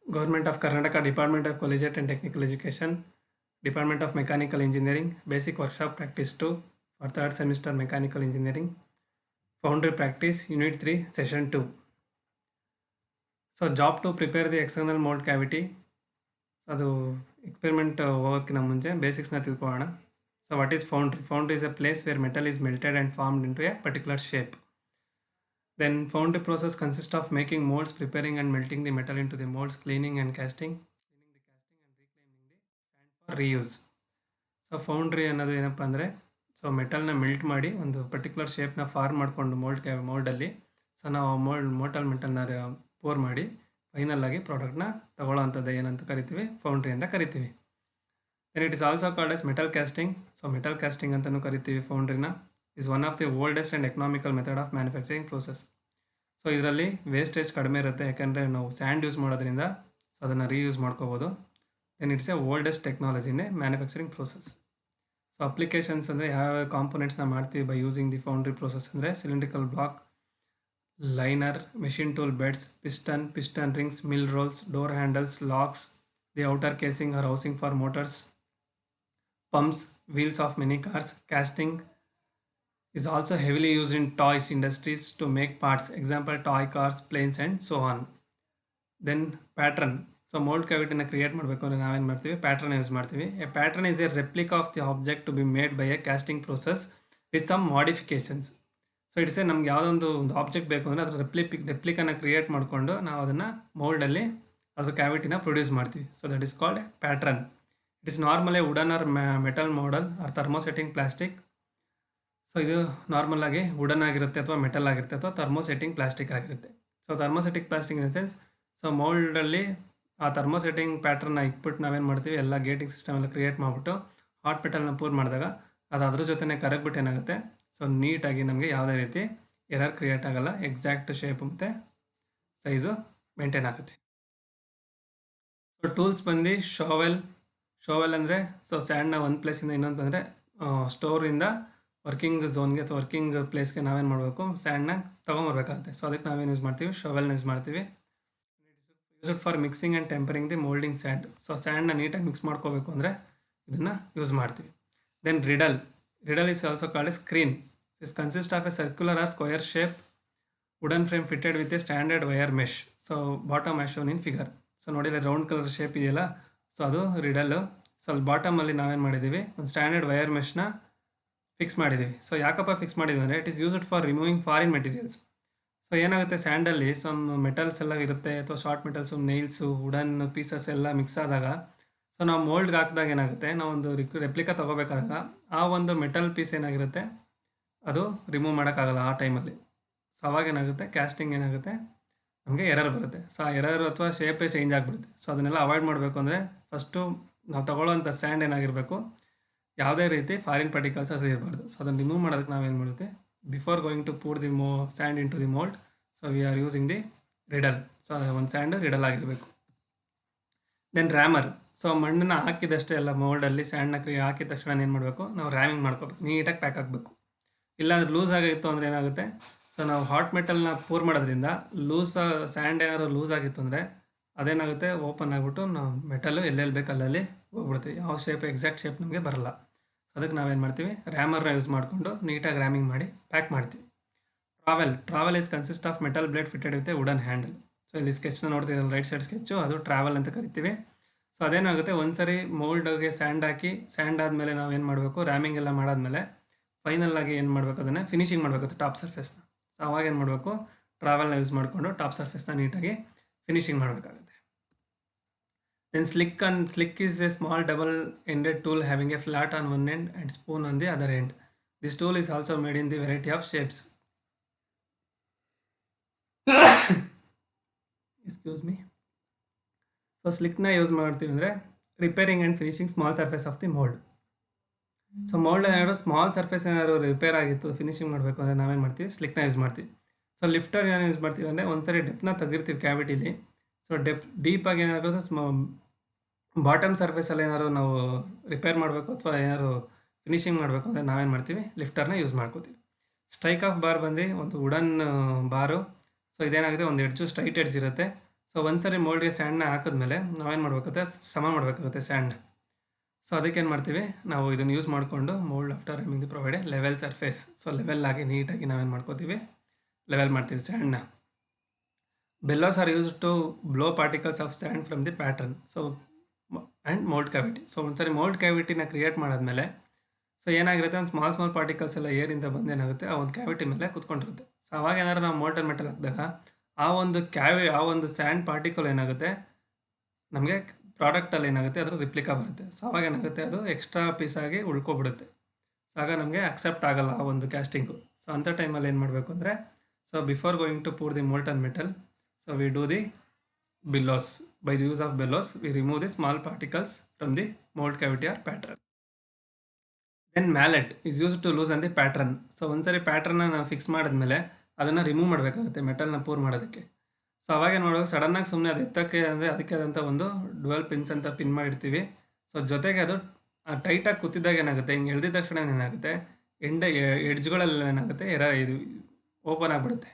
Government of Karnataka, Department of Collegiate and Technical Education, Department of Mechanical Engineering, Basic Workshop Practice 2 for third semester Mechanical Engineering, Foundry Practice, Unit 3, Session 2. So, job to prepare the external mold cavity. So, ಅದು experiment ಹೋಗೋದಕ್ಕಿಂತ ಮುಂಚೆ ಬೇಸಿಕ್ಸ್ನ ತಿಳ್ಕೊಳ್ಳೋಣ. So what is foundry? Foundry is A place where metal is melted and formed into A particular shape. Then foundry process consists of making molds, preparing and melting the metal into the molds, cleaning the casting and reclaiming the sand for reuse. So foundry ಅನ್ನೋದು ಏನಪ್ಪ ಅಂದರೆ, so ಮೆಟಲ್ನ melt ಮಾಡಿ ಒಂದು particular ಶೇಪ್ನ form ಮಾಡಿಕೊಂಡು ಮೋಲ್ಡಲ್ಲಿ, so ನಾವು ಮೆಟಲ್ನ four ಮಾಡಿ final ಆಗಿ ಪ್ರಾಡಕ್ಟ್ನ ತಗೊಳ್ಳೋವಂಥದ್ದು ಏನಂತ ಕರಿತೀವಿ, ಫೌಂಡ್ರಿ ಅಂತ ಕರಿತೀವಿ. Then it is also called as metal casting. So metal casting ಅಂತಲೂ ಕರಿತೀವಿ ಫೌಂಡ್ರಿನ. Is one of the oldest and economical method of manufacturing process. So ಇದರಲ್ಲಿ ವೇಸ್ಟೇಜ್ ಕಡಿಮೆ ಇರುತ್ತೆ, ಯಾಕೆಂದರೆ ನಾವು ಸ್ಯಾಂಡ್ ಯೂಸ್ ಮಾಡೋದ್ರಿಂದ ಸೊ ಅದನ್ನು ರೀಯೂಸ್ ಮಾಡ್ಕೋಬೋದು. Then it's a oldest technology in a manufacturing process. So applications ಅಂದರೆ ಯಾವ ಕಾಂಪೊನೆಂಟ್ಸ್ನ ಮಾಡ್ತೀವಿ by using the foundry process ಅಂದರೆ cylindrical block, liner, machine tool beds, piston rings, mill rolls, door handles, locks, the outer casing or housing for motors, pumps, wheels of many cars. Casting is also heavily used in toys industries to make parts, example toy cars, planes and so on. Then pattern. So mold cavity na create ಮಾಡಬೇಕು ಅಂದ್ರೆ ನಾವೇನು ಮಾಡ್ತೀವಿ, pattern use ಮಾಡ್ತೀವಿ. A pattern is a replica of the object to be made by a casting process with some modifications. So it's ನಮ್ಗೆ ಯಾವುದೊಂದು object ಬೇಕು ಅಂದರೆ ಅದರ ರೆಪ್ಲಿಕಾನ ಕ್ರಿಯೇಟ್ ಮಾಡಿಕೊಂಡು ನಾವು ಅದನ್ನು ಮೋಲ್ಡಲ್ಲಿ ಅದ್ರ ಕ್ಯಾವಿಟಿನ ಪ್ರೊಡ್ಯೂಸ್ ಮಾಡ್ತೀವಿ. So that is called a pattern. It is normally wooden or metal model or thermosetting plastic. So ಇದು ನಾರ್ಮಲ್ ಆಗಿ ವುಡನ್ ಆಗಿರುತ್ತೆ ಅಥವಾ ಮೆಟಲ್ ಆಗಿರುತ್ತೆ ಅಥವಾ ಥರ್ಮೋಸೆಟ್ಟಿಂಗ್ ಪ್ಲಾಸ್ಟಿಕ್ ಆಗಿರುತ್ತೆ. So thermosetting plastic in sense, so ಮೋಲ್ಡಲ್ಲಿ ಆ ಥರ್ಮೋಸೆಟ್ಟಿಂಗ್ ಪ್ಯಾಟ್ರನ್ನ ಇಟ್ಬಿಟ್ಟು ನಾವೇನು ಮಾಡ್ತೀವಿ, ಎಲ್ಲ ಗೇಟಿಂಗ್ ಸಿಸ್ಟಮ್ ಎಲ್ಲ ಕ್ರಿಯೇಟ್ ಮಾಡಿಬಿಟ್ಟು ಹಾಟ್ ಮೆಟಲ್ನ ಪೂರ್ ಮಾಡಿದಾಗ ಅದು ಅದ್ರ ಜೊತೆ ಕರಗ್ಬಿಟ್ಟು ಏನಾಗುತ್ತೆ, ಸೊ ನೀಟಾಗಿ ನಮಗೆ ಯಾವುದೇ ರೀತಿ ಎರರ್ ಕ್ರಿಯೇಟ್ ಆಗೋಲ್ಲ, ಎಕ್ಸಾಕ್ಟ್ ಶೇಪ್ ಮತ್ತು ಸೈಜು ಮೇಂಟೈನ್ ಆಗುತ್ತೆ. ಸೊ ಟೂಲ್ಸ್ ಬಂದು ಶೋವೆಲ್ ಅಂದರೆ, ಸೊ ಸ್ಯಾಂಡ್ನ ಒಂದು ಪ್ಲೇಸಿಂದ ಇನ್ನೊಂದು ಬಂದರೆ ಸ್ಟೋರಿಂದ ವರ್ಕಿಂಗ್ ಝೋನ್ಗೆ ಅಥವಾ ವರ್ಕಿಂಗ್ ಪ್ಲೇಸ್ಗೆ ನಾವೇನು ಮಾಡಬೇಕು, ಸ್ಯಾಂಡ್ನ ತೊಗೊಂಬರ್ಬೇಕಾಗುತ್ತೆ. ಸೊ ಅದಕ್ಕೆ ನಾವೇನು ಯೂಸ್ ಮಾಡ್ತೀವಿ, ಶೋವೆಲ್ನ ಯೂಸ್ ಮಾಡ್ತೀವಿ. Used for mixing and tempering the moulding sand. So ಸ್ಯಾಂಡ್ನ ನೀಟಾಗಿ ಮಿಕ್ಸ್ ಮಾಡ್ಕೋಬೇಕು ಅಂದರೆ ಇದನ್ನು ಯೂಸ್ ಮಾಡ್ತೀವಿ. Then riddle is also called a screen. Is consist of a circular or square shape wooden frame fitted with a standard wire mesh. So bottom as shown in figure. So ನೋಡಿಲ್ಲ round colour shape ಇದೆಯಲ್ಲ, so ಅದು riddle. So ಅಲ್ಲಿ ಬಾಟಮಲ್ಲಿ ನಾವೇನು ಮಾಡಿದ್ದೀವಿ, ಒಂದು standard wire ಮೆಶ್ನ fix ಮಾಡಿದ್ದೀವಿ. So ಯಾಕಪ್ಪ ಫಿಕ್ಸ್ ಮಾಡಿದ್ದೀವಿ ಅಂದರೆ, it is used for removing foreign materials. So ಏನಾಗುತ್ತೆ, ಸ್ಯಾಂಡಲ್ಲಿ ಸಮ್ ಮೆಟಲ್ಸ್ ಎಲ್ಲ ಇರುತ್ತೆ ಅಥವಾ ಶಾರ್ಟ್ ಮೆಟಲ್ಸು, ನೈಲ್ಸು, ವುಡನ್ ಪೀಸಸ್ ಎಲ್ಲ ಮಿಕ್ಸ್ ಆದಾಗ, ಸೊ ನಾವು ಮೋಲ್ಡ್ಗೆ ಹಾಕಿದಾಗ ಏನಾಗುತ್ತೆ, ನಾವು ಒಂದು ರೆಪ್ಲಿಕಾ ತೊಗೋಬೇಕಾದಾಗ ಆ ಒಂದು ಮೆಟಲ್ ಪೀಸ್ ಏನಾಗಿರುತ್ತೆ ಅದು ರಿಮೂವ್ ಮಾಡೋಕ್ಕಾಗಲ್ಲ ಆ ಟೈಮಲ್ಲಿ. ಸೊ ಅವಾಗ ಏನಾಗುತ್ತೆ, ಕ್ಯಾಸ್ಟಿಂಗ್ ಏನಾಗುತ್ತೆ, ನಮಗೆ ಎರರ್ ಬರುತ್ತೆ. ಸೊ ಆ ಎರರ್ ಅಥವಾ ಶೇಪೇ ಚೇಂಜ್ ಆಗಿಬಿಡುತ್ತೆ. ಸೊ ಅದನ್ನೆಲ್ಲ ಅವಾಯ್ಡ್ ಮಾಡಬೇಕು ಅಂದರೆ ಫಸ್ಟು ನಾವು ತೊಗೊಳ್ಳೋಂಥ ಸ್ಯಾಂಡ್ ಏನಾಗಿರಬೇಕು, ಯಾವುದೇ ರೀತಿ ಫಾರಿನ್ ಪಾರ್ಟಿಕಲ್ಸ್ ಅದು ಇರಬಾರ್ದು. ಸೊ ಅದನ್ನು ರಿಮೂವ್ ಮಾಡೋದಕ್ಕೆ ನಾವೇನು ಮಾಡುತ್ತೆ, before going to pour the sand into the mould, so we are using the riddle. So ಒಂದು ಸ್ಯಾಂಡು ರಿಡಲ್ ಆಗಿರಬೇಕು. Then rammer. ಸೊ ಮಣ್ಣನ್ನು ಹಾಕಿದಷ್ಟೇ ಎಲ್ಲ ಮೋಲ್ಡಲ್ಲಿ ಸ್ಯಾಂಡ್ನ ಹಾಕಿದ ತಕ್ಷಣ ಏನು ಮಾಡಬೇಕು, ನಾವು ರ್ಯಾಮಿಂಗ್ ಮಾಡ್ಕೋಬೇಕು, ನೀಟಾಗಿ ಪ್ಯಾಕ್ ಆಗಬೇಕು. ಇಲ್ಲಾಂದ್ರೆ ಲೂಸ್ ಆಗಿತ್ತು ಅಂದರೆ ಏನಾಗುತ್ತೆ, ಸೊ ನಾವು ಹಾಟ್ ಮೆಟಲ್ನ ಪೂರ್ ಮಾಡೋದ್ರಿಂದ ಸ್ಯಾಂಡ್ ಏನಾದ್ರು ಲೂಸ್ ಆಗಿತ್ತು ಅಂದರೆ ಅದೇನಾಗುತ್ತೆ, ಓಪನ್ ಆಗಿಬಿಟ್ಟು ನಾವು ಮೆಟಲು ಎಲ್ಲೆಲ್ಲಿ ಬೇಕು ಅಲ್ಲಲ್ಲಿ ಹೋಗ್ಬಿಡ್ತೀವಿ, ಯಾವ ಶೇಪ್ ಎಕ್ಸಾಕ್ಟ್ ಶೇಪ್ ನಮಗೆ ಬರಲ್ಲ. ಸೊ ಅದಕ್ಕೆ ನಾವೇನು ಮಾಡ್ತೀವಿ, ರ್ಯಾಮರ್ನ ಯೂಸ್ ಮಾಡಿಕೊಂಡು ನೀಟಾಗಿ ರ್ಯಾಮಿಂಗ್ ಮಾಡಿ ಪ್ಯಾಕ್ ಮಾಡ್ತೀವಿ. Travel is consist of metal blade fitted with A wooden handle. So ಇಲ್ಲಿ ಸ್ಕೆಚ್ನ ನೋಡ್ತೀವಿ, ರೈಟ್ ಸೈಡ್ ಸ್ಕೆಚ್ಚು, ಅದು ಟ್ರಾವೆಲ್ ಅಂತ ಕರಿತೀವಿ. ಸೊ ಅದೇನಾಗುತ್ತೆ, ಒಂದ್ಸರಿ ಮೋಲ್ಡ್ಗೆ ಸ್ಯಾಂಡ್ ಹಾಕಿ, ಸ್ಯಾಂಡ್ ಆದಮೇಲೆ ನಾವು ಏನು ಮಾಡಬೇಕು, ರ್ಯಾಮಿಂಗ್ ಎಲ್ಲ ಮಾಡಾದ್ಮೇಲೆ ಫೈನಲ್ ಆಗಿ ಏನು ಮಾಡಬೇಕು, ಅದನ್ನು ಫಿನಿಶಿಂಗ್ ಮಾಡಬೇಕು ಟಾಪ್ ಸರ್ಫೇಸ್ನ. ಸೊ ಅವಾಗ ಏನು ಮಾಡಬೇಕು, ಟ್ರಾವೆಲ್ನ ಯೂಸ್ ಮಾಡಿಕೊಂಡು ಟಾಪ್ ಸರ್ಫೇಸ್ನ ನೀಟಾಗಿ ಫಿನಿಶಿಂಗ್ ಮಾಡಬೇಕಾಗುತ್ತೆ. Then slick is a small double ended tool having a flat on one end and spoon on the other end. This tool is also made in the variety of shapes. Excuse me. So ಸ್ಲಿಕ್ನ use ಮಾಡ್ತೀವಿ ಅಂದರೆ repairing and finishing small surface of the mould. So mould ಏನಾದ್ರು small surface ಏನಾದ್ರು repair ಆಗಿತ್ತು, finishing ಮಾಡಬೇಕು ಅಂದರೆ ನಾವೇನು ಮಾಡ್ತೀವಿ, ಸ್ಲಿಕ್ನ ಯೂಸ್ ಮಾಡ್ತೀವಿ. ಸೊ ಲಿಫ್ಟರ್ ಏನು ಯೂಸ್ ಮಾಡ್ತೀವಿ ಅಂದರೆ, ಒಂದ್ಸರಿ ಡೆಪ್ನ ತೆಗಿರ್ತೀವಿ ಕ್ಯಾವಿಟಿಲಿ. ಸೊ ಡೀಪಾಗಿ ಏನಾದ್ರು ಬಾಟಮ್ ಸರ್ಫೇಸಲ್ಲಿ ಏನಾದ್ರು ನಾವು ರಿಪೇರ್ ಮಾಡಬೇಕು ಅಥವಾ ಏನಾದ್ರು ಫಿನಿಶಿಂಗ್ ಮಾಡಬೇಕು ಅಂದರೆ ನಾವೇನು ಮಾಡ್ತೀವಿ, ಲಿಫ್ಟರ್ನ ಯೂಸ್ ಮಾಡ್ಕೋತೀವಿ. ಸ್ಟ್ರೈಕ್ ಆಫ್ ಬಾರ್ ಬಂದು ಒಂದು ವುಡನ್ ಬಾರು. ಸೊ ಇದೇನಾಗಿದೆ, ಒಂದು ಎಡ್ಜು ಸ್ಟ್ರೈಟ್ ಎಡ್ಜ್ ಇರುತ್ತೆ. ಸೊ ಒಂದ್ಸರಿ ಮೋಲ್ಡ್ಗೆ ಸ್ಯಾಂಡ್ನ ಹಾಕಿದ್ಮೇಲೆ ನಾವೇನು ಮಾಡಬೇಕಾಗುತ್ತೆ, ಸಮ ಮಾಡಬೇಕಾಗುತ್ತೆ ಸ್ಯಾಂಡ್. ಸೊ ಅದಕ್ಕೇನು ಮಾಡ್ತೀವಿ ನಾವು, ಇದನ್ನು ಯೂಸ್ ಮಾಡಿಕೊಂಡು mould after ramming the provided level surface. So level ಆಗಿ ನೀಟಾಗಿ ನಾವೇನು ಮಾಡ್ಕೋತೀವಿ, ಲೆವೆಲ್ ಮಾಡ್ತೀವಿ ಸ್ಯಾಂಡ್ನ. Bellows are use to blow particles of sand from the pattern. So and mould cavity. So ಒಂದ್ಸರಿ ಮೋಲ್ಡ್ ಕ್ಯಾವಿಟಿನ ಕ್ರಿಯೇಟ್ ಮಾಡಾದ್ಮೇಲೆ ಸೊ ಏನಾಗಿರುತ್ತೆ, ಒಂದು ಸ್ಮಾಲ್ ಪಾರ್ಟಿಕಲ್ಸ್ ಎಲ್ಲ ಏರಿಂದ ಬಂದು ಏನಾಗುತ್ತೆ, ಆ ಒಂದು ಕ್ಯಾವಿಟಿ ಮೇಲೆ ಕುತ್ಕೊಂಡಿರುತ್ತೆ. ಸೊ ಅವಾಗ ಏನಾದ್ರು ನಾವು ಮೋಲ್ಟನ್ ಮೆಟಲ್ ಹಾಕಿದಾಗ ಆ ಒಂದು ಸ್ಯಾಂಡ್ ಪಾರ್ಟಿಕಲ್ ಏನಾಗುತ್ತೆ, ನಮಗೆ ಪ್ರಾಡಕ್ಟಲ್ಲಿ ಏನಾಗುತ್ತೆ ಅದರ ರಿಪ್ಲಿಕಾ ಬರುತ್ತೆ. ಸೊ ಅವಾಗ ಏನಾಗುತ್ತೆ, ಅದು ಎಕ್ಸ್ಟ್ರಾ ಪೀಸ್ ಆಗಿ ಉಳ್ಕೊಬಿಡುತ್ತೆ. ಸೊ ಆಗ ನಮಗೆ ಅಕ್ಸೆಪ್ಟ್ ಆಗಲ್ಲ ಆ ಒಂದು ಕ್ಯಾಸ್ಟಿಂಗು. ಸೊ ಅಂಥ ಟೈಮಲ್ಲಿ ಏನು ಮಾಡಬೇಕು ಅಂದರೆ, so before going to pour the molten metal, so we do the bellows. By the use of bellows we remove the small particles from the mould cavity or pattern. Then mallet is use to loosen the pattern. So ಒಂದ್ಸರಿ ಪ್ಯಾಟ್ರನ್ನ ನಾವು fix ಮಾಡಿದ್ಮೇಲೆ ಅದನ್ನು remove ಮಾಡಬೇಕಾಗುತ್ತೆ ಮೆಟಲ್ನ poor ಮಾಡೋದಕ್ಕೆ. So ಅವಾಗ ಏನು ಮಾಡೋದು, ಸಡನ್ನಾಗಿ ಸುಮ್ಮನೆ ಅದು ಎತ್ತಕ್ಕೆ ಅಂದರೆ ಅದಕ್ಕೆ ಆದಂಥ ಒಂದು ಡುವೆಲ್ ಪಿನ್ಸ್ ಅಂತ ಪಿನ್ ಮಾಡಿರ್ತೀವಿ. ಸೊ ಜೊತೆಗೆ ಅದು ಟೈಟಾಗಿ ಕೂತಿದ್ದಾಗ ಏನಾಗುತ್ತೆ, ಹಿಂಗೆ ಎಳ್ದಿದ ತಕ್ಷಣ ಏನಾಗುತ್ತೆ, ಎಡ್ಜ್ಗಳೆಲ್ಲ ಏನಾಗುತ್ತೆ, ಇದು ಓಪನ್ ಆಗಿಬಿಡುತ್ತೆ.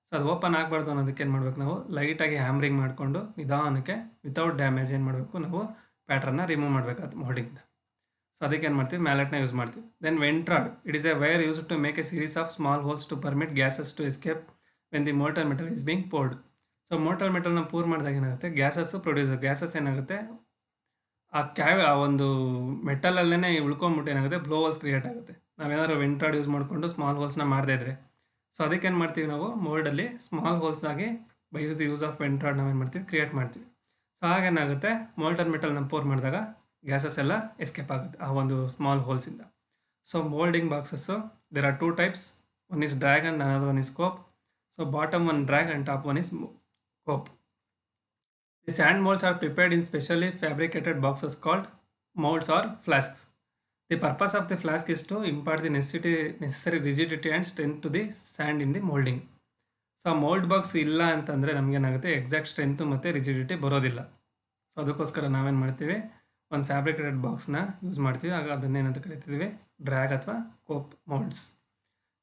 ಸೊ ಅದು ಓಪನ್ ಆಗಬಾರ್ದು ಅನ್ನೋದಕ್ಕೆ ಏನು ಮಾಡಬೇಕು, ನಾವು ಲೈಟಾಗಿ ಹ್ಯಾಮ್ರಿಂಗ್ ಮಾಡಿಕೊಂಡು ನಿಧಾನಕ್ಕೆ ವಿತೌಟ್ ಡ್ಯಾಮೇಜ್ ಏನು ಮಾಡಬೇಕು, ನಾವು ಪ್ಯಾಟ್ರನ್ನ ರಿಮೂವ್ ಮಾಡಬೇಕಾಗುತ್ತೆ ಮೋಲ್ಡಿಂದ. ಸೊ ಅದಕ್ಕೆ ಏನು ಮಾಡ್ತೀವಿ, ಮ್ಯಾಲೆಟ್ನ ಯೂಸ್ ಮಾಡ್ತೀವಿ. Then vent rod, it is a wire use to make a series of small holes to permit gases to escape when the molten metal is being poured. So molten ಮೆಟಲ್ನ poor ಮಾಡಿದಾಗ ಏನಾಗುತ್ತೆ, gases ಏನಾಗುತ್ತೆ, ಆ ಒಂದು ಮೆಟಲಲ್ಲೇ ಉಳ್ಕೊಂಬಿಟ್ಟು ಏನಾಗುತ್ತೆ, blow holes create ಆಗುತ್ತೆ. ನಾವೇನಾದ್ರು ವೆಂಟ್ರಾಡ್ use ಮಾಡಿಕೊಂಡು ಸ್ಮಾಲ್ ಹೋಲ್ಸ್ನ ಮಾಡದೇ ಇದ್ರೆ. ಸೊ ಅದಕ್ಕೆ ಏನು ಮಾಡ್ತೀವಿ, ನಾವು ಮೋಲ್ಡಲ್ಲಿ ಸ್ಮಾಲ್ ಹೋಲ್ಸ್ನಾಗಿ ಬೈ ಯೂಸ್ ಆಫ್ ವೆಂಟ್ರಾಡ್ ನಾವೇನು ಮಾಡ್ತೀವಿ, ಕ್ರಿಯೇಟ್ ಮಾಡ್ತೀವಿ. ಸೊ ಹಾಗೇನಾಗುತ್ತೆ, ಮೋಲ್ಟನ್ ಮೆಟಲ್ನ ಪೂರ್ ಮಾಡಿದಾಗ ಗ್ಯಾಸಸ್ ಎಲ್ಲ ಎಸ್ಕೇಪ್ ಆಗುತ್ತೆ ಆ ಒಂದು ಸ್ಮಾಲ್ ಹೋಲ್ಸಿಂದ. So moulding boxes there are 2 types. One is drag and another one is cope. So bottom one drag and top one is cope. The sand molds are prepared in specially fabricated boxes called molds or flasks. The purpose of the flask is to impart the necessary rigidity and strength to the sand in the molding. So mould box ಇಲ್ಲ ಅಂತಂದರೆ ನಮಗೇನಾಗುತ್ತೆ, exact strength ಮತ್ತು rigidity ಬರೋದಿಲ್ಲ. So ಅದಕ್ಕೋಸ್ಕರ ನಾವೇನು ಮಾಡ್ತೀವಿ, ಒಂದು fabricated ಬಾಕ್ಸ್ನ use ಮಾಡ್ತೀವಿ. ಆಗ ಅದನ್ನೇನಂತ ಕರಿತಿದ್ದೀವಿ, ಡ್ರ್ಯಾಗ್ ಅಥವಾ ಕೋಪ್ ಮೋಲ್ಡ್ಸ್.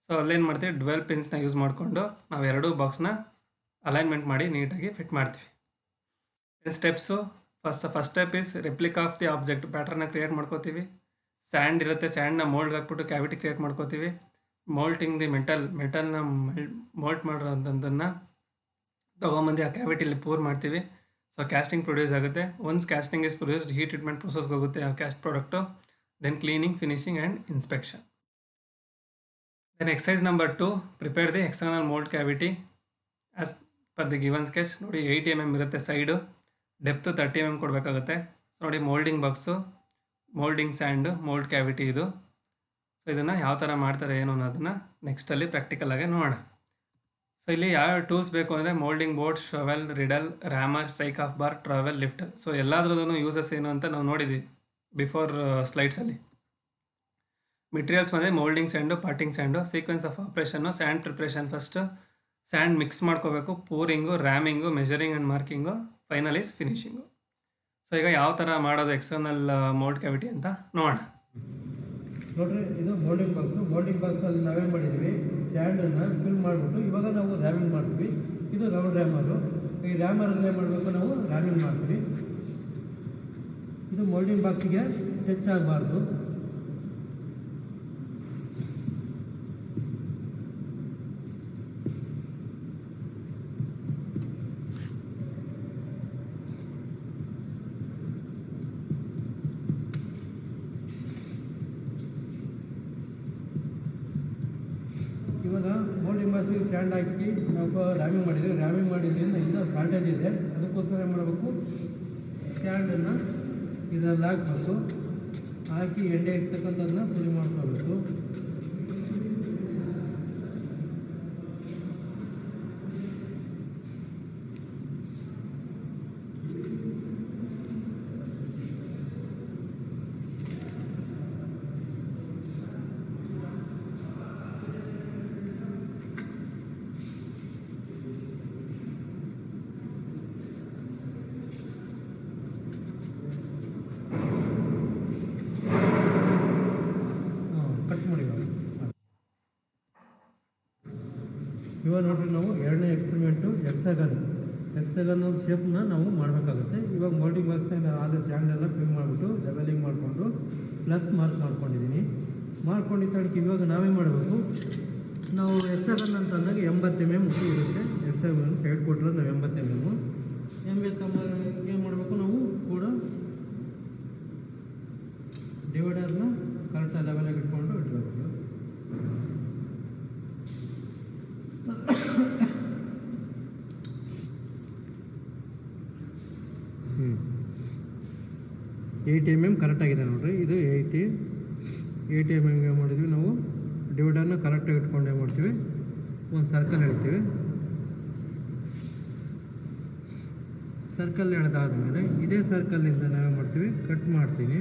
ಸೊ ಅಲ್ಲೇನು ಮಾಡ್ತೀವಿ, ಡ್ವೆಲ್ ಪಿನ್ಸ್ನ ಯೂಸ್ ಮಾಡಿಕೊಂಡು ನಾವು ಎರಡೂ ಬಾಕ್ಸ್ನ ಅಲೈನ್ಮೆಂಟ್ ಮಾಡಿ ನೀಟಾಗಿ ಫಿಟ್ ಮಾಡ್ತೀವಿ. Steps, first step is replica of the object. ಪ್ಯಾಟ್ರನ್ನ ಕ್ರಿಯೇಟ್ ಮಾಡ್ಕೋತೀವಿ. ಸ್ಯಾಂಡ್ ಇರುತ್ತೆ, ಸ್ಯಾಂಡ್ನ ಮೋಲ್ಡ್ಗೆ ಹಾಕ್ಬಿಟ್ಟು ಕ್ಯಾವಿಟಿ ಕ್ರಿಯೇಟ್ ಮಾಡ್ಕೋತೀವಿ. ಮೋಲ್ಟಿಂಗ್ ದಿ ಮೆಟಲ್ನ ಮೋಲ್ಟ್ ಮಾಡಿರೋಂಥದ್ದನ್ನು ತೊಗೊಂಬಂದು ಆ ಕ್ಯಾವಿಟಿಲಿ ಪೂರ್ ಮಾಡ್ತೀವಿ. ಸೊ ಕ್ಯಾಸ್ಟಿಂಗ್ ಪ್ರೊಡ್ಯೂಸ್ ಆಗುತ್ತೆ. Once casting is produced, heat treatment ಪ್ರೊಸೆಸ್ಗೆ ಹೋಗುತ್ತೆ ಆ cast product. Then cleaning, finishing and inspection. Then exercise number 2, prepare the external mould cavity as per the given sketch. ನೋಡಿ 80 mm ಇರುತ್ತೆ side, depth 30 mm ಕೊಡಬೇಕಾಗುತ್ತೆ. So ನೋಡಿ moulding box, moulding sand, mould cavity ಇದು. So ಇದನ್ನು ಯಾವ ಥರ ಮಾಡ್ತಾರೆ ಏನು ಅನ್ನೋದನ್ನು ನೆಕ್ಸ್ಟಲ್ಲಿ ಪ್ರಾಕ್ಟಿಕಲಾಗೆ ನೋಡೋಣ. ಸೊ ಇಲ್ಲಿ ಯಾವ್ಯಾವ ಟೂಲ್ಸ್ ಬೇಕು ಅಂದರೆ moulding board, shovel, riddle, rammer, strike off bar, trowel, lifter. So ಎಲ್ಲದ್ರದ್ದು ಯೂಸಸ್ ಏನು ಅಂತ ನಾವು ನೋಡಿದ್ವಿ ಬಿಫೋರ್ ಸ್ಲೈಡ್ಸಲ್ಲಿ. ಮೆಟೀರಿಯಲ್ಸ್ ಬಂದರೆ moulding sand, parting sand. Sequence of operation, sand preparation first, sand mix ಮಾಡ್ಕೋಬೇಕು, pouring, ramming, measuring and marking, final is finishing. So ಈಗ ಯಾವ ಥರ ಮಾಡೋದು ಎಕ್ಸ್ಟರ್ನಲ್ ಮೋಲ್ಡ್ ಕ್ಯಾವಿಟಿ ಅಂತ ನೋಡೋಣ. ನೋಡ್ರಿ, ಇದು ಮೋಲ್ಡಿಂಗ್ ಬಾಕ್ಸು. ಮೋಲ್ಡಿಂಗ್ ಬಾಕ್ಸ್ನಲ್ಲಿ ನಾವೇನು ಮಾಡಿದ್ದೀವಿ, ಸ್ಯಾಂಡನ್ನು ಫಿಲ್ ಮಾಡಿಬಿಟ್ಟು ಇವಾಗ ನಾವು ರ್ಯಾಮಿಂಗ್ ಮಾಡ್ತೀವಿ. ಇದು ರೌಂಡ್ ರ್ಯಾಮರು. ಈ ರ್ಯಾಮರಲ್ಲಿ ಏನು ಮಾಡಬೇಕು, ನಾವು ರ್ಯಾಮಿಂಗ್ ಮಾಡ್ತೀವಿ. ಇದು ಮೋಲ್ಡಿಂಗ್ ಬಾಕ್ಸಿಗೆ ಟಚ್ ಆಗಬಾರ್ದು. ಇವಾಗ ಮೋಲ್ಡಿಂಗ್ ಬಾಕ್ಸಿಗೆ ಸ್ಟ್ಯಾಂಡ್ ಹಾಕಿ ನಾವು ರ್ಯಾಮಿಂಗ್ ಮಾಡಿದ್ದೀವಿ. ರ್ಯಾಮಿಂಗ್ ಮಾಡಿದ್ರಿಂದ ಇನ್ನೂ ಶಾರ್ಟೇಜ್ ಇದೆ. ಅದಕ್ಕೋಸ್ಕರ ಏನು ಮಾಡಬೇಕು, ಸ್ಟ್ಯಾಂಡನ್ನು ಇದರಲ್ಲಿ ಹಾಕಬೇಕು. ಹಾಕಿ ಎಣ್ಣೆ ಇರ್ತಕ್ಕಂಥದ್ದನ್ನ ಪುಡಿ ಮಾಡ್ಕೋಬೇಕು. ಇವಾಗ ನೋಡ್ರಿ, ನಾವು ಎರಡನೇ ಎಕ್ಸ್ಪೆರಿಮೆಂಟು ಎಕ್ಸಗನ್ ಶೇಪ್ನ ನಾವು ಮಾಡಬೇಕಾಗುತ್ತೆ. ಇವಾಗ ಮೋಲ್ಡಿಂಗ್ ಬಾಕ್ಸ್ನ ಆದ ಸ್ಯಾಂಡ್ ಎಲ್ಲ ಫಿಲ್ ಮಾಡಿಬಿಟ್ಟು ಲೆವೆಲಿಂಗ್ ಮಾಡಿಕೊಂಡು ಪ್ಲಸ್ ಮಾರ್ಕ್ ಮಾಡ್ಕೊಂಡಿದ್ದೀನಿ. ಮಾಡ್ಕೊಂಡಿದ್ದ ತಡಕ್ಕೆ ಇವಾಗ ನಾವೇ ಮಾಡಬೇಕು, ನಾವು ಎಕ್ಸಗನ್ ಅಂತಂದಾಗ 80 mm ಉದ್ದ ಇರುತ್ತೆ. ಎಕ್ಸಗನ್ ಸೈಡ್ ಕೊಟ್ಟಿರೋದು ನಾವು 80 mm. ಏನು ಮಾಡಬೇಕು, ನಾವು ಕೂಡ ಡಿವೈಡರ್ನ ಕರೆಕ್ಟಾಗಿ ಲೆವೆಲಾಗಿ ಇಟ್ಕೊಂಡು ಇಟ್ಬೇಕು. ಹ್ಞೂ 80 mm ಕರೆಕ್ಟಾಗಿದೆ ನೋಡಿರಿ. ಇದು 80 mm ಏನು ಮಾಡಿದ್ವಿ ನಾವು, ಡಿವೈಡರ್ನ ಕರೆಕ್ಟಾಗಿ ಇಟ್ಕೊಂಡು ಏನು ಮಾಡ್ತೀವಿ, ಒಂದು ಸರ್ಕಲ್ ಎಳಿತೀವಿ. ಸರ್ಕಲ್ ಎಳೆದಾದ್ಮೇಲೆ ಇದೇ ಸರ್ಕಲ್ಲಿಂದ ನಾವೇನು ಮಾಡ್ತೀವಿ, ಕಟ್ ಮಾಡ್ತೀನಿ.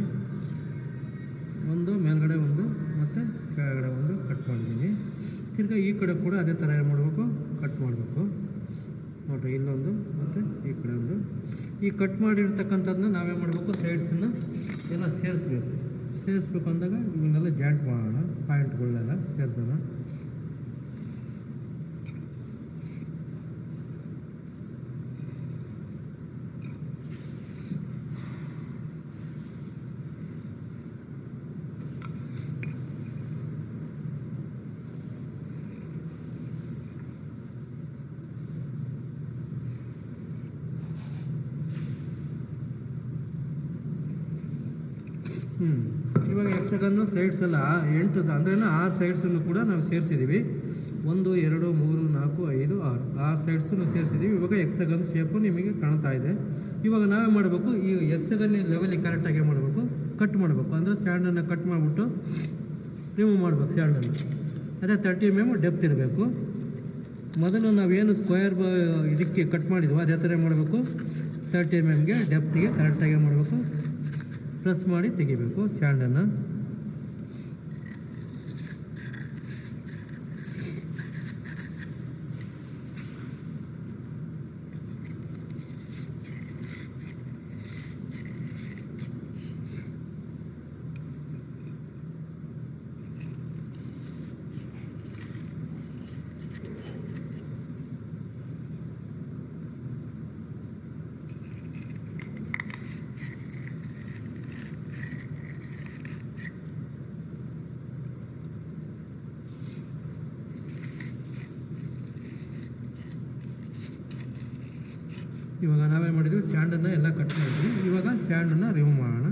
ಒಂದು ಮೇಲ್ಗಡೆ ಒಂದು ಮತ್ತು ಕೆಳಗಡೆ ಒಂದು ಕಟ್ ಮಾಡಿದ್ದೀನಿ. ತಿರ್ಗಿ ಈ ಕಡೆ ಕೂಡ ಅದೇ ಥರ ಏನು ಮಾಡಬೇಕು, ಕಟ್ ಮಾಡಬೇಕು ನೋಡಿರಿ. ಇಲ್ಲೊಂದು ಮತ್ತು ಈ ಕಡೆ ಒಂದು. ಈ ಕಟ್ ಮಾಡಿರ್ತಕ್ಕಂಥದ್ದನ್ನ ನಾವೇನು ಮಾಡಬೇಕು, ಸೈಡ್ಸನ್ನು ಎಲ್ಲ ಸೇರಿಸ್ಬೇಕು ಅಂದಾಗ ಇವನ್ನೆಲ್ಲ ಜಾಯಿಂಟ್ ಮಾಡೋಣ, ಪಾಯಿಂಟ್ಗಳನ್ನೆಲ್ಲ ಸೇರಿಸೋಣ. ಇವಾಗ ಎಕ್ಸಗನ್ನು ಸೈಡ್ಸ್ ಎಲ್ಲ 8 ಅಂದರೆ 6 ಸೈಡ್ಸನ್ನು ಕೂಡ ನಾವು ಸೇರಿಸಿದ್ದೀವಿ. 1 2 3 4 5 6 6 ಸೈಡ್ಸನ್ನು ಸೇರಿಸಿದ್ದೀವಿ. ಇವಾಗ ಎಕ್ಸಗನ್ ಶೇಪು ನಿಮಗೆ ಕಾಣ್ತಾ ಇದೆ. ಇವಾಗ ನಾವೇ ಮಾಡಬೇಕು, ಈ ಎಕ್ಸಗನ್ ಲೆವೆಲಿಗೆ ಕರೆಕ್ಟಾಗಿ ಮಾಡಬೇಕು, ಕಟ್ ಮಾಡಬೇಕು. ಅಂದರೆ ಸ್ಯಾಂಡನ್ನು ಕಟ್ ಮಾಡಿಬಿಟ್ಟು ರಿಮೂವ್ ಮಾಡಬೇಕು ಸ್ಯಾಂಡನ್ನು. ಅದೇ 30 mm ಡೆಪ್ತ್ ಇರಬೇಕು. ಮೊದಲು ನಾವೇನು ಸ್ಕ್ವೇರ್ ಇದಕ್ಕೆ ಕಟ್ ಮಾಡಿದ್ವೋ ಅದೇ ಥರ ಮಾಡಬೇಕು. 30 mm ಡೆಪ್ತಿಗೆ ಕರೆಕ್ಟಾಗಿ ಮಾಡಬೇಕು, ಪ್ರೆಸ್ ಮಾಡಿ ತೆಗಿಬೇಕು ಸ್ಯಾಂಡನ್ನು. ಇವಾಗ ನಾವೇನು ಮಾಡಿದ್ವಿ, ಸ್ಯಾಂಡನ್ನು ಎಲ್ಲ ಕಟ್ ಮಾಡಿದ್ವಿ. ಇವಾಗ ಸ್ಯಾಂಡನ್ನು ರಿಮೂವ್ ಮಾಡೋಣ.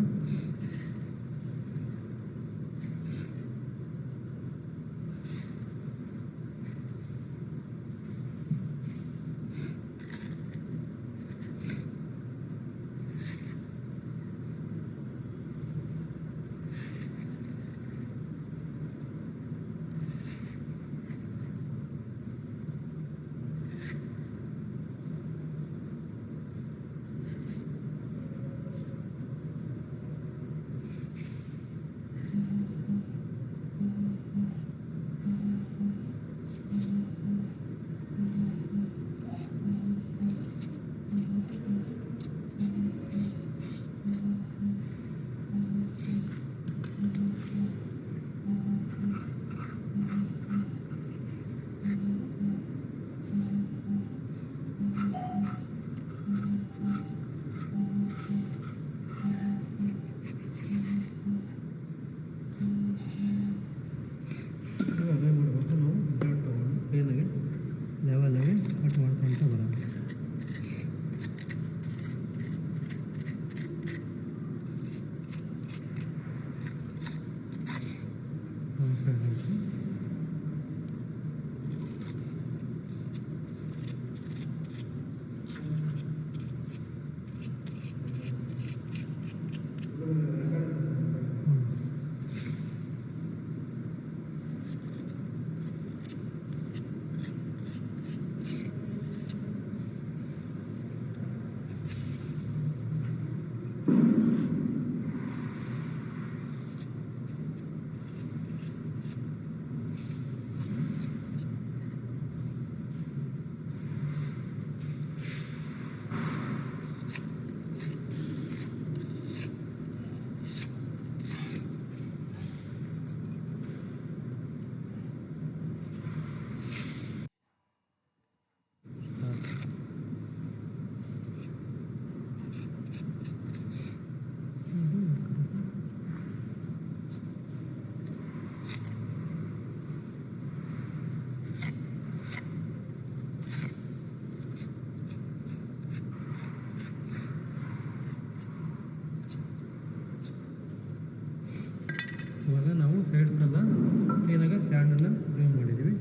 ಸ್ಯಾಂಡನ್ನು ರಿಮೂವ್ ಮಾಡಿದ್ದೀವಿ.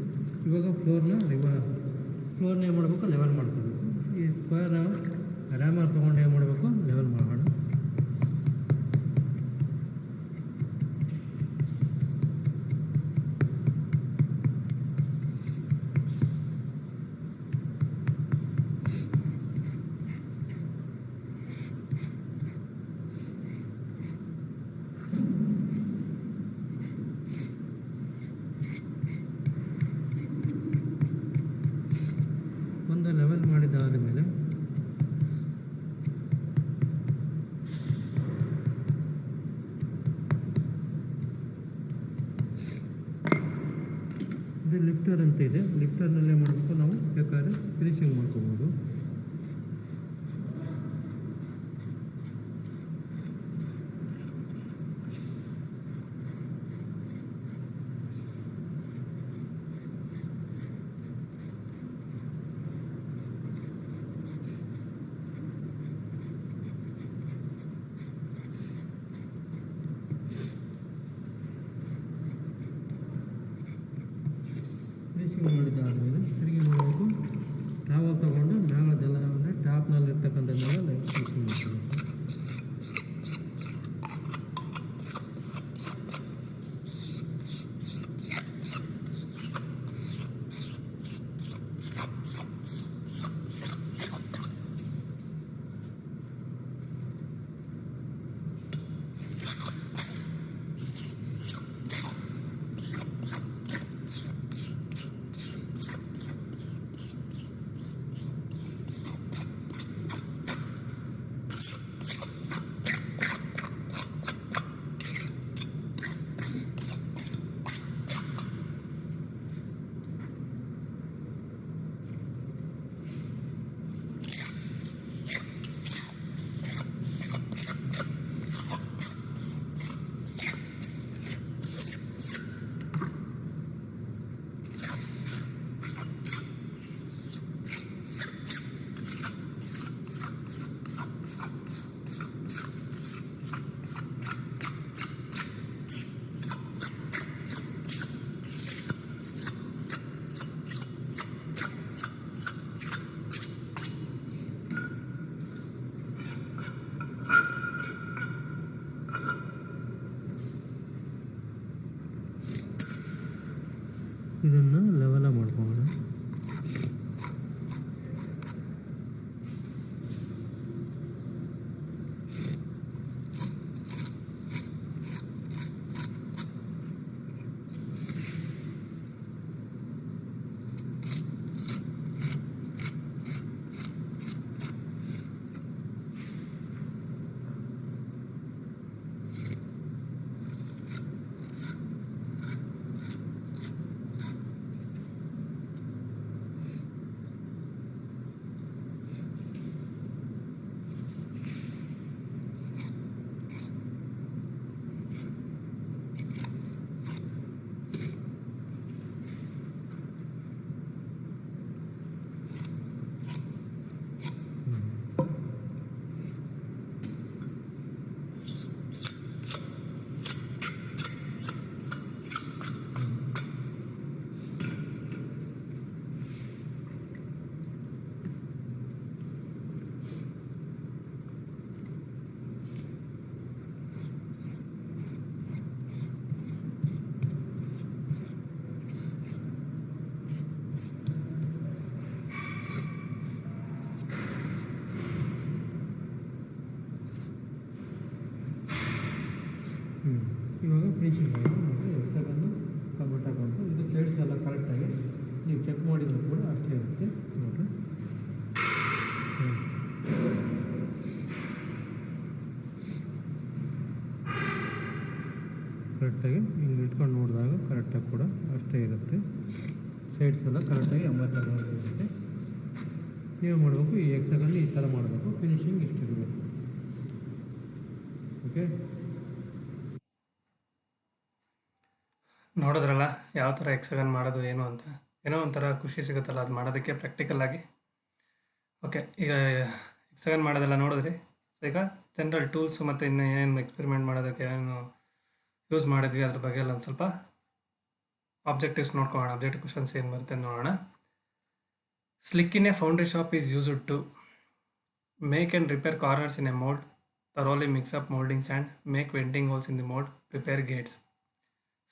ಇವಾಗ ಫ್ಲೋರ್ನ ಏನು ಮಾಡಬೇಕು, ಲೆವೆಲ್ ಮಾಡ್ಕೋಬೇಕು. ಈ ಸ್ಕ್ವೇರ್ ರ್ಯಾಮರ್ ತೊಗೊಂಡು ಏನು ಮಾಡಬೇಕು, ಲೆವೆಲ್ ಮಾಡೋಣ. ಒಂದು ಲೆವೆಲ್ ಮಾಡಿದ್ದಾದ ಮೇಲೆ ಇದು ಲಿಫ್ಟರ್ ಅಂತ ಇದೆ. ಲಿಫ್ಟರ್ನಲ್ಲೇ ಮಾಡಬೇಕು, ನಾವು ಬೇಕಾದ್ರೆ ಫಿನಿಶಿಂಗ್ ಮಾಡ್ಕೋಬೋದು. ಫಿನಿಶಿಂಗ್ ಮಾಡಿದ್ದಾದಮೇಲೆ ತಿರುಗಿ ಮಾಡಬೇಕು, ಟಾವಲ್ ತೊಗೊಂಡು ಮ್ಯಾಲದೆಲ್ಲ ಅಂದರೆ ಟಾಪ್ನಲ್ಲಿ ಇರ್ತಕ್ಕಂಥದ್ದೆಲ್ಲ ಲೈಟ್ ಫಿನಿಶಿಂಗ್ ಮಾಡ್ಕೋಬೇಕು. ಇದನ್ನು ಲೆವೆಲ ಮಾಡ್ಕೊಳ್ಳೋಣ. ಇವಾಗ ಫಿನಿಶಿಂಗ್ ಮಾಡಿ ಎಕ್ಸನ್ನು ಕಂಪ್ಲೀಟ್ ಆಗುವಂಥ ಇದು ಸೈಡ್ಸ್ ಎಲ್ಲ ಕರೆಕ್ಟಾಗಿ ನೀವು ಚೆಕ್ ಮಾಡಿದರೂ ಕೂಡ ಅಷ್ಟೇ ಇರುತ್ತೆ ನೋಡಿರಿ. ಕರೆಕ್ಟಾಗಿ ಹಿಂಗೆ ಇಟ್ಕೊಂಡು ನೋಡಿದಾಗ ಕರೆಕ್ಟಾಗಿ ಕೂಡ ಅಷ್ಟೇ ಇರುತ್ತೆ. ಸೈಡ್ಸ್ ಎಲ್ಲ ಕರೆಕ್ಟಾಗಿ 86 ಇರುತ್ತೆ. ನೀವು ಮಾಡಬೇಕು ಈ ಎಕ್ಸನ್ನು ಈ ಥರ ಮಾಡಬೇಕು, ಫಿನಿಶಿಂಗ್ ಇಷ್ಟಿರಬೇಕು. ಓಕೆ, ನೋಡಿದ್ರಲ್ಲ ಯಾವ ಥರ ಎಕ್ಸಗನ್ ಮಾಡೋದು ಏನು ಅಂತ. ಏನೋ ಒಂಥರ ಖುಷಿ ಸಿಗುತ್ತಲ್ಲ ಅದು ಮಾಡೋದಕ್ಕೆ ಪ್ರಾಕ್ಟಿಕಲ್ಲಾಗಿ. ಓಕೆ, ಈಗ ಎಕ್ಸಗನ್ ಮಾಡೋದೆಲ್ಲ ನೋಡಿದ್ರಿ. ಸೊ ಈಗ ಜನರಲ್ ಟೂಲ್ಸ್ ಮತ್ತು ಇನ್ನು ಏನೇನು ಎಕ್ಸ್ಪೆರಿಮೆಂಟ್ ಮಾಡೋದಕ್ಕೆ ಏನು ಯೂಸ್ ಮಾಡಿದ್ವಿ ಅದ್ರ ಬಗ್ಗೆ ಎಲ್ಲ ಒಂದು ಸ್ವಲ್ಪ ಆಬ್ಜೆಕ್ಟಿವ್ಸ್ ನೋಡ್ಕೊಳ್ಳೋಣ. ಆಬ್ಜೆಕ್ಟಿವ್ ಕ್ವಶನ್ಸ್ ಏನು ಬರುತ್ತೆ ನೋಡೋಣ. Slick in a foundry shop is used to make and repair corners in a mold, thoroughly mix up molding sand, make venting holes in the mold, prepare gates.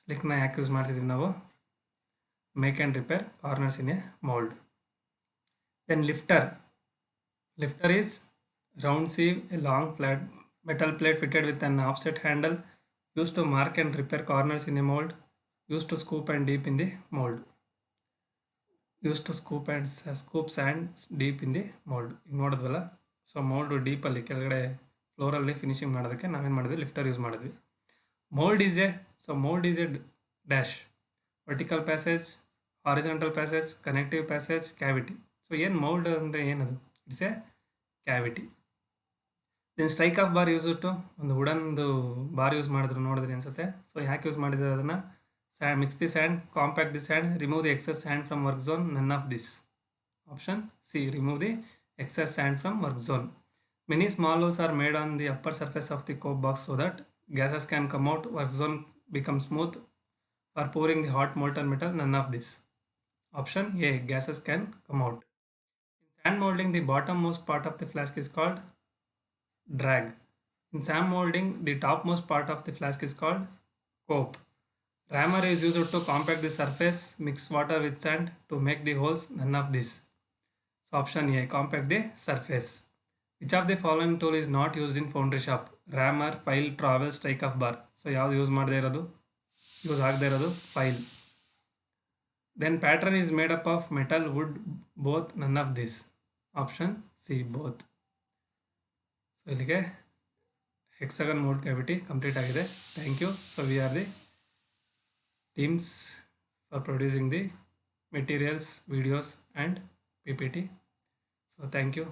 ಸ್ಲಿಕ್ನ ಯಾಕೆ use ಮಾಡ್ತಿದ್ದೀವಿ ನಾವು? Make and repair corners in a mold. Then lifter is round sieve, a long flat metal plate fitted with an offset handle, used to mark and repair corners in a mold, used to scoop and deep in the mold. Used to scoop sand deep in the mold. ಈಗ ನೋಡಿದ್ವಲ್ಲ, so mould ಡೀಪಲ್ಲಿ ಕೆಳಗಡೆ ಫ್ಲೋರಲ್ಲಿ finishing ಮಾಡೋದಕ್ಕೆ ನಾವೇನು ಮಾಡಿದ್ವಿ? Lifter use ಮಾಡಿದ್ವಿ. Mold is a dash vertical passage, horizontal passage, connective passage, cavity. So ಏನು mold ಅಂದರೆ ಏನದು? It's a cavity. Then strike off bar use to, ಒಂದು ವುಡನ್ದು ಬಾರ್ ಯೂಸ್ ಮಾಡಿದ್ರು ನೋಡಿದ್ರಿ ಅನ್ಸುತ್ತೆ. ಸೊ ಯಾಕೆ ಯೂಸ್ ಮಾಡಿದ್ರೆ ಅದನ್ನು? Mix the sand, compact the sand, remove the excess sand from work zone, none of this. Option C, remove the excess sand from work zone. Many small holes are made on the upper surface of the cope box so that gases can come out, work zone becomes smooth for pouring the hot molten metal, none of this. Option A, gases can come out. In sand molding, the bottommost part of the flask is called drag. In sand molding, the topmost part of the flask is called cope. Rammer is used to compact the surface, mix water with sand to make the holes, none of this. So option A, compact the surface. Which of the following tool is not used in foundry shop? Rammer, file, trowel, strike of bar. So ಯಾವುದು use ಆಗದೆ ಇರೋದು? File. Then pattern is made up of metal, wood, both, none of this. Option C, both. So ಇಲ್ಲಿಗೆ hexagon mold cavity complete ಆಗಿದೆ. Thank you. So we are the teams for producing the materials, videos and PPT. So thank you.